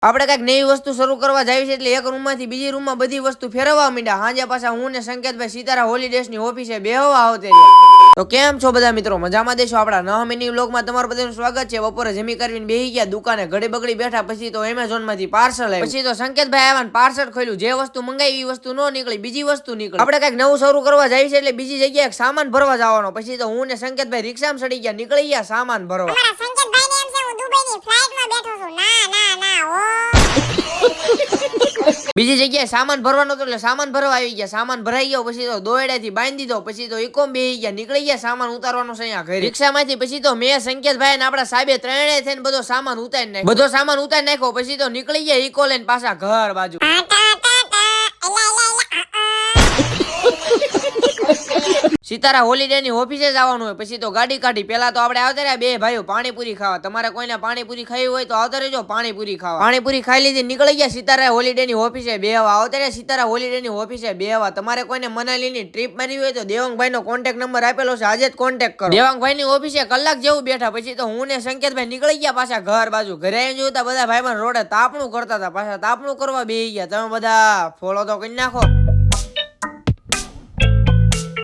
આપણે કઈક નવી વસ્તુ શરૂ કરવા જાય છે એટલે એક રૂમ માંથી બીજી રૂમ માં બધી વસ્તુ ફેરવવા માંડ્યા. હાંજે પાછા હું ને સંકેતભાઈ સીતારા હોલિડેસ ની ઓફિસે બેહવા આવતે રહ્યા. તો કેમ છો બધા મિત્રો, મજામાં દેશો? આપણા નવા મિની વ્લોગમાં તમારું બધાનું સ્વાગત છે. બપોરે જમી કરીને બેહી ગયા દુકાને, ઘડી બગડી બેઠા પછી તો એમેઝોન માંથી પાર્સલ આવ્યું. પછી તો સંકેતભાઈ આવ્યા ને પાર્સલ ખોલ્યું. જે વસ્તુ મંગાવી એ વસ્તુ નો નીકળી, બીજી વસ્તુ નીકળી. આપણે કઈક નવું શરૂ કરવા જાય છે એટલે બીજી જગ્યાએ સામાન ભરવા જવાનો. પછી તો હું ને સંકેતભાઈ રિક્ષામાં ચડી ગયા, નીકળી ગયા સામાન ભરવા. બીજી જગ્યાએ સામાન ભરવાનો હતો એટલે સામાન ભરવા આવી ગયા. સામાન ભરાઈ ગયો પછી તો દોયડાથી બાંધી દીધો. પછી તો ઇકોમ બેહી ગયા, નીકળી ગયા સામાન ઉતારવાનો છે અહીંયા ઘરે રિક્ષામાંથી. પછી તો મેં સંકેતભાઈ ને આપડા સાહેબે ત્રણેય થઈને બધો સામાન ઉતારી નાખ્યો. બધો સામાન ઉતારી નાખ્યો પછી તો નીકળી ગયા ઇકો લઈને પાછા ઘર બાજુ. સીતારા હોલિડે ની ઓફિસે જવાનું હોય. પછી તો ગાડી કાઢી. પેલા તો આપણે આવતા રહ્યા બે ભાઈઓ પાણીપુરી ખાવા. તમારે કોઈને પાણીપુરી ખાવી હોય તો આવતા રહેજો પાણીપુરી ખાવા. પાણીપુરી ખાઈ લીધી, નીકળી ગયા સીતારા હોલિડે ની ઓફિસે બેહવા. આવતા રહ્યા સીતારા હોલિડે ની ઓફિસે બેહવા. તમારે કોઈને મનાલી ની ટ્રીપ મારી હોય તો દેવાંગભાઈ નો કોન્ટેક્ટ નંબર આપેલો છે, આજે જ કોન્ટેક્ટ કરો. દેવાંગભાઈ ની ઓફિસે કલાક જેવું બેઠા. પછી તો હું ને સંકેતભાઈ નીકળી ગયા પાછા ઘર બાજુ. ઘરે જોતા બધા ભાઈબંધ રોડે તાપણું કરતા હતા. પાછા તાપણું કરવા બેહી ગયા. તમે બધા ફોલો તો કરી નાખો.